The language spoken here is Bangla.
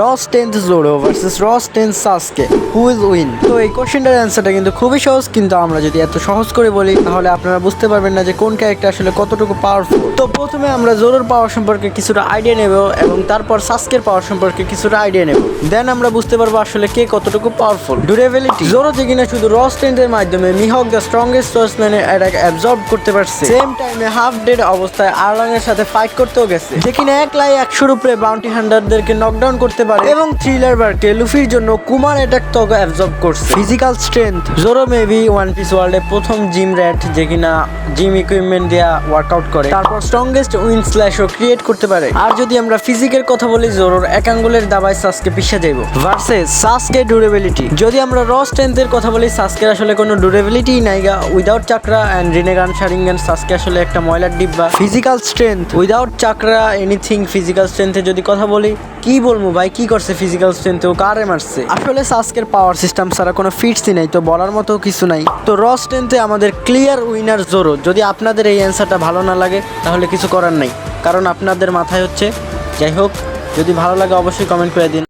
র স্ট্রেংথ জোরো ভার্সেস র স্ট্রেংথ সাসকে, হু উইল উইন? তো এই কোশ্চেনটার অ্যান্সারটা কিন্তু খুবই সহজ, কিন্তু আমরা যদি এত সহজ করে বলি তাহলে আপনারা বুঝতে পারবেন না যে কোন ক্যারেক্টার আসলে কতটুকু পাওয়ারফুল। তো প্রথমে আমরা জোরোর পাওয়ার সম্পর্কে কিছুটা আইডিয়া নেব এবং তারপর সাসকের পাওয়ার সম্পর্কে কিছুটা আইডিয়া নেব। দেন আমরা বুঝতে পারবো আসলে কে কতটুকু পাওয়ারফুল। ডিউরেবিলিটি, জোরো যে কিনা শুধু র স্ট্রেংথের মাধ্যমে মিহক দ্য স্ট্রংগেস্ট সোর্সম্যানের অ্যাটাক অ্যাবজর্ব করতে পারছে, সেম টাইমে হাফ ডেড অবস্থায় আর্লং এর সাথে ফাইট করতেও গেছে, যে কিনা একলাই 100 উপরে বাউন্টি হান্টারদেরকে নকডাউন করতে পারে এবং থ্রিলার বারকে লুফির জন্য কুমার অ্যাটাক তক অ্যাবজর্ব করছে। Physical strength, Zoro maybe One Piece ওয়ার্ল্ডে প্রথম জিম র্যাট যে কিনা জিম ইকুইপমেন্ট দিয়া ওয়ার্কআউট করে, তারপর স্ট্রংগেস্ট উইন স্ল্যাশও ক্রিয়েট করতে পারে। আর যদি আমরা ফিজিকের কথা বলি, জোরোর এক আঙ্গুলের দাবায় সাসকে পিষে যাইব। ভার্সেস সাসকে ডিউরেবিলিটি, যদি আমরা র স্ট্রেংথের কথা বলি, সাসকের আসলে কোনো ডিউরেবিলিটি নাইগা। Without chakra and Rinnegan Sharingan, Sasuke আসলে একটা ময়লার ডিব্বা। Physical strength, without chakra anything. Physical স্ট্রেংথে যদি কথা বলি, কি বলবো ভাই, কি করছে ফিজিক্যাল স্ট্রেংথে, ও কারে মারছে? আসলে সাসকের পাওয়ার সিস্টেম ছাড়া কোনো ফিটসই নাই, তো বলার মতো কিছু নাই। তো র স্ট্রেংথে আমাদের ক্লিয়ার উইনার জোরো। যদি আপনাদের এই অ্যান্সারটা ভালো না লাগে তাহলে কিছু করার নাই, কারণ আপনাদের মাথায় হচ্ছে। যাই হোক, যদি ভালো লাগে অবশ্যই কমেন্ট করে দিন।